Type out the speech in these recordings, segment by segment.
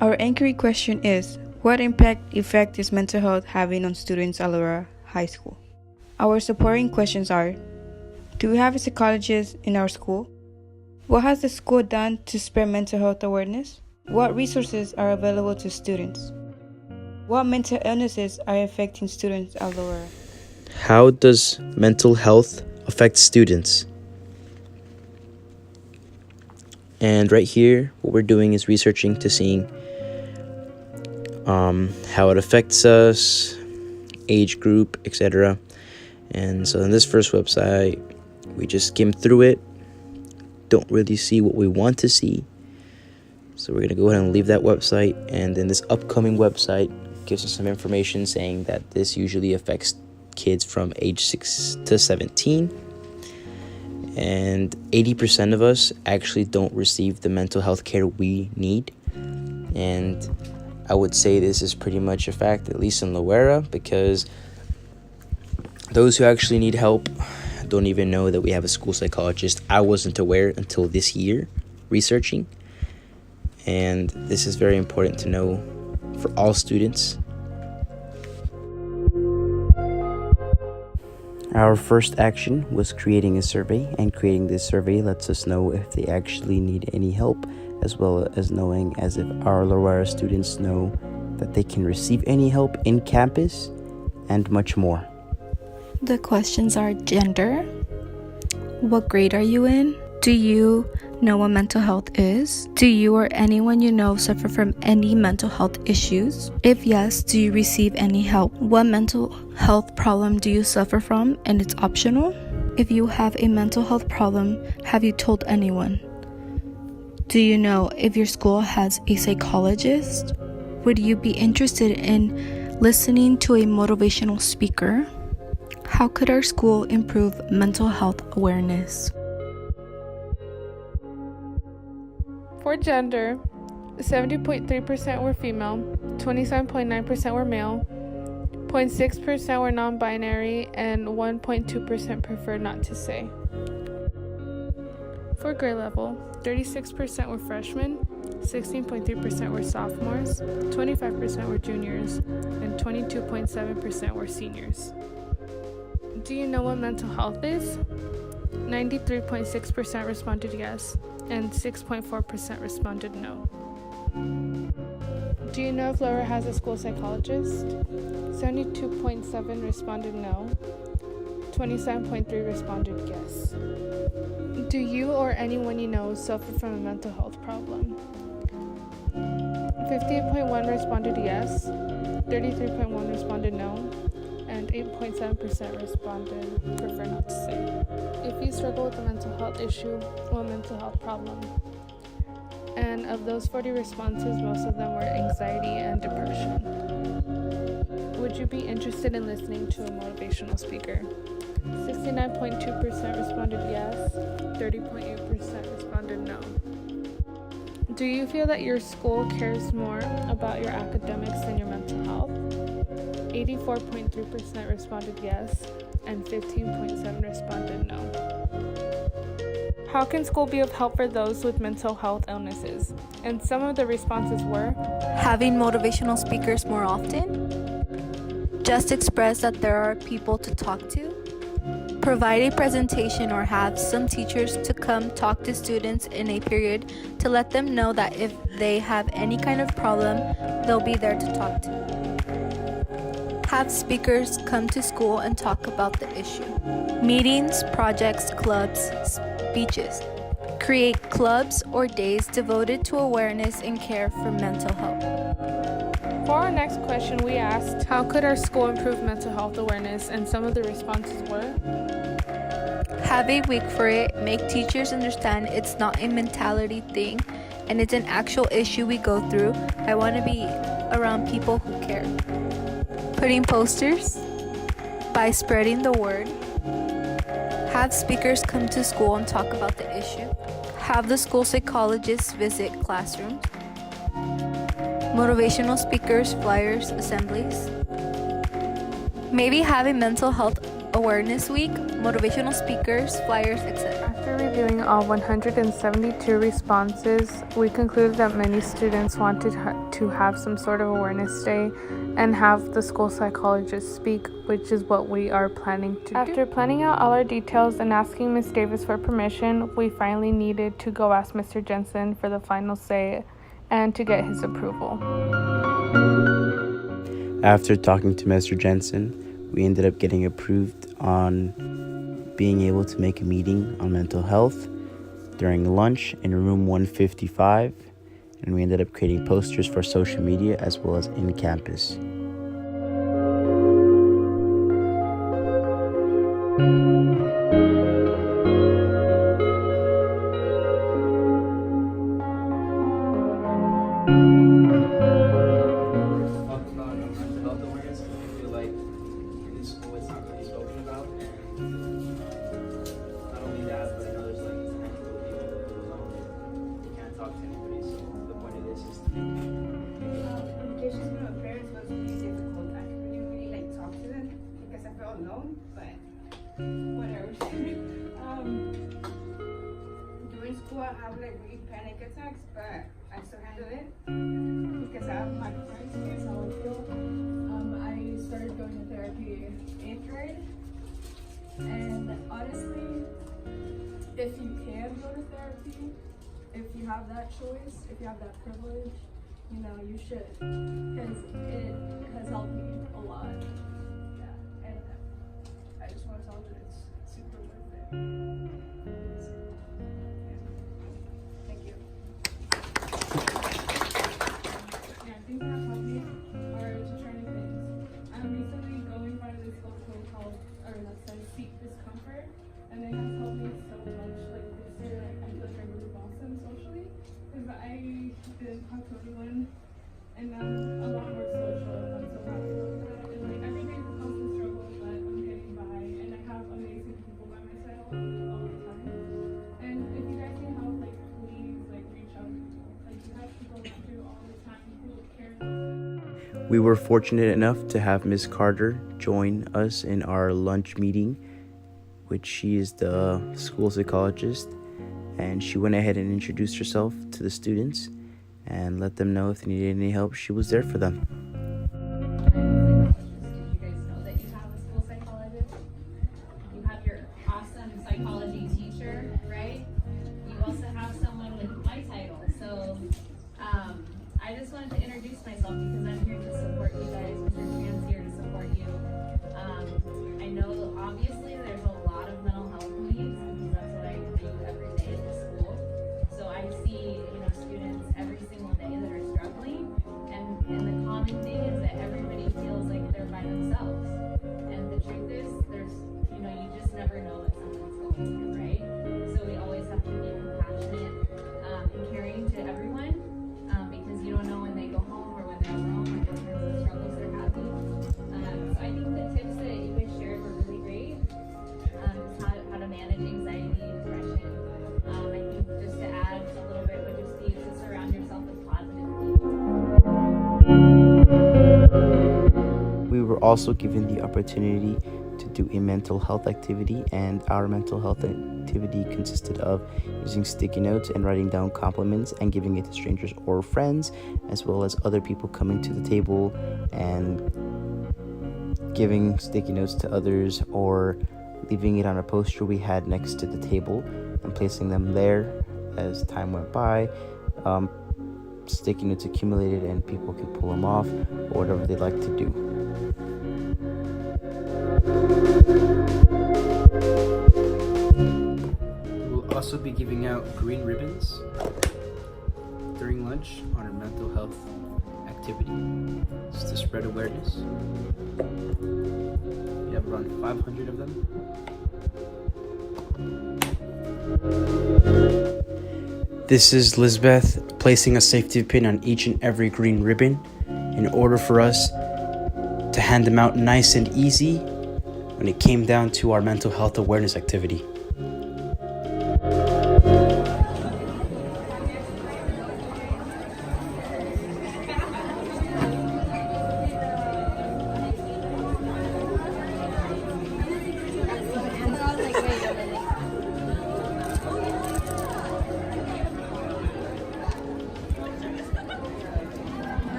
Our inquiry question is, what effect is mental health having on students at Aurora High School? Our supporting questions are, do we have a psychologist in our school? What has the school done to spread mental health awareness? What resources are available to students? What mental illnesses are affecting students at Aurora? How does mental health affect students? And right here, what we're doing is researching to seeing how it affects us, age group, etc. And so in this first website, we just skim through it, don't really see what we want to see. So we're going to go ahead and leave that website. And then this upcoming website gives us some information saying that this usually affects kids from age 6 to 17. And 80% of us actually don't receive the mental health care we need. And I would say this is pretty much a fact, at least in Loera, because those who actually need help don't even know that we have a school psychologist. I wasn't aware until this year researching. And this is very important to know for all students. Our first action was creating a survey, and creating this survey lets us know if they actually need any help, as well as knowing as if our Loera students know that they can receive any help in campus, and much more. The questions are gender, what grade are you in, do you know what mental health is, do you or anyone you know suffer from any mental health issues, if yes, do you receive any help, what mental health problem do you suffer from, and it's optional, if you have a mental health problem, have you told anyone, do you know if your school has a psychologist, would you be interested in listening to a motivational speaker, how could our school improve mental health awareness? For gender, 70.3% were female, 27.9% were male, 0.6% were non-binary, and 1.2% preferred not to say. For grade level, 36% were freshmen, 16.3% were sophomores, 25% were juniors, and 22.7% were seniors. Do you know what mental health is? 93.6% responded yes, and 6.4% responded no. Do you know if Lower has a school psychologist? 72.7% responded no, 27.3% responded yes. Do you or anyone you know suffer from a mental health problem? 58.1% responded yes, 33.1% responded no, and 8.7% responded prefer not to say. If you struggle with a mental health issue or mental health problem, and of those 40 responses, most of them were anxiety and depression. Would you be interested in listening to a motivational speaker? 69.2% responded yes, 30.8% responded no. Do you feel that your school cares more about your academics than your mental health? 84.3% responded yes, and 15.7% responded no. How can school be of help for those with mental health illnesses? And some of the responses were, having motivational speakers more often, just express that there are people to talk to, provide a presentation or have some teachers to come talk to students in a period to let them know that if they have any kind of problem, they'll be there to talk to. Have speakers come to school and talk about the issue. Meetings, projects, clubs, speeches. Create clubs or days devoted to awareness and care for mental health. For our next question, we asked, how could our school improve mental health awareness? And some of the responses were, have a week for it, make teachers understand it's not a mentality thing and it's an actual issue we go through. I want to be around people who care. Putting posters, by spreading the word. Have speakers come to school and talk about the issue. Have the school psychologists visit classrooms. Motivational speakers, flyers, assemblies. Maybe have a mental health awareness week, motivational speakers, flyers, etc. After reviewing all 172 responses, we concluded that many students wanted to have some sort of awareness day and have the school psychologist speak, which is what we are planning to do. After planning out all our details and asking Ms. Davis for permission, we finally needed to go ask Mr. Jensen for the final say and to get his approval. After talking to Mr. Jensen, we ended up getting approved on being able to make a meeting on mental health during lunch in room 155, and we ended up creating posters for social media as well as in campus. During school, I have like really panic attacks, but I still handle it because I have my friends. Here's how I feel. I started going to therapy in 8th grade, and honestly, if you can go to therapy, if you have that choice, if you have that privilege, you know, you should, because it has helped me a lot. Yeah, and I just want to tell you that it's super worth it. Thank you. Yeah, things that have helped me are to try new things. I'm recently going by this book called, or that says Seek Discomfort, and it has helped me so much. Like this year, like, I feel like I really blossomed socially, because I didn't talk to anyone, and now I'm a lot more social, and I'm so happy about that. And like every day is a constant struggle, but I'm getting by, and I have amazing people by my side all the time. And if you guys need help, like please, like reach out to people. Like you have people around you all the time who care. We were fortunate enough to have Ms. Carter join us in our lunch meeting, which she is the school psychologist, and she went ahead and introduced herself to the students and let them know if they needed any help, she was there for them. Did you guys know that you have a school psychologist? You have your awesome psychology teacher, right? You also have someone with my title. So I just wanted to introduce myself because I'm here to support you guys. Mr. Chan's here to support you. I know obviously there's a lot of mental health needs because that's what I do every day at the school. So I see, students every single day that are struggling, and the common thing is that everybody feels like they're by themselves. And the truth is, you just never know what someone's going through, right? So we always have to be compassionate and caring to everyone, because you don't know when they go home or when they're alone what kinds of struggles they're having. So I think the tips that you guys shared were really great. How to manage anxiety, depression. I think just to add a little bit would just be to surround yourself with positive people. We were also given the opportunity to do a mental health activity, and our mental health activity consisted of using sticky notes and writing down compliments and giving it to strangers or friends, as well as other people coming to the table and giving sticky notes to others or leaving it on a poster we had next to the table and placing them there. As time went by, sticky notes accumulated and people can pull them off or whatever they'd like to do. We will also be giving out green ribbons during lunch on our mental health activity. It's to spread awareness. We have around 500 of them. This is Lisbeth placing a safety pin on each and every green ribbon in order for us to hand them out nice and easy when it came down to our mental health awareness activity.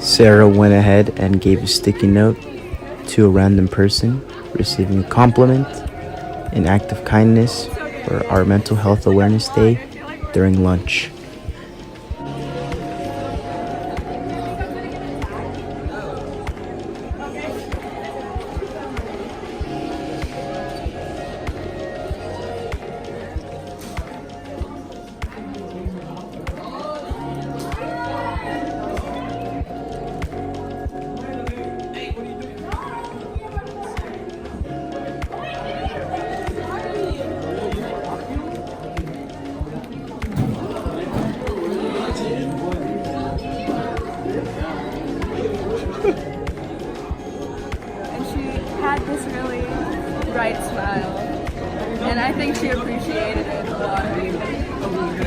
Sarah went ahead and gave a sticky note to a random person, receiving a compliment, an act of kindness for our Mental Health Awareness Day during lunch. And she had this really bright smile. And I think she appreciated it a lot.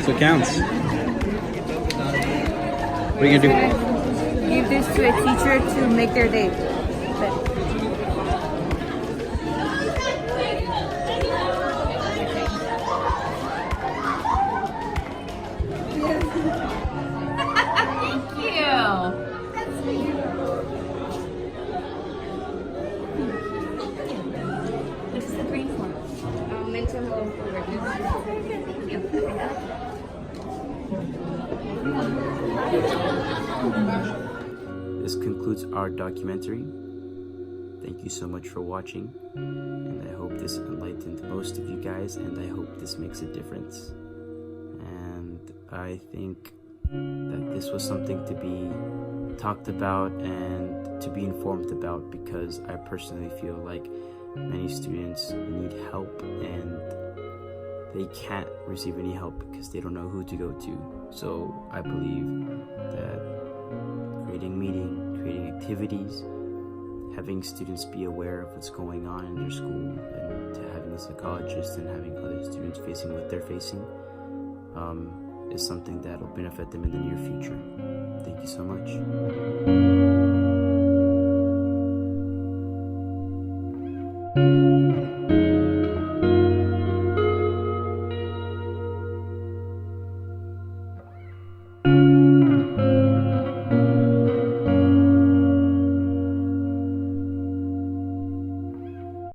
So it counts. What are you gonna do? Give this to a teacher to make their day. Mental health awareness. This concludes our documentary. Thank you so much for watching, and I hope this enlightened most of you guys, and I hope this makes a difference. And I think that this was something to be talked about and to be informed about, because I personally feel like many students need help and they can't receive any help because they don't know who to go to. So I believe that creating activities, having students be aware of what's going on in their school, and to having a psychologist and having other students facing what they're facing is something that will benefit them in the near future. Thank you so much.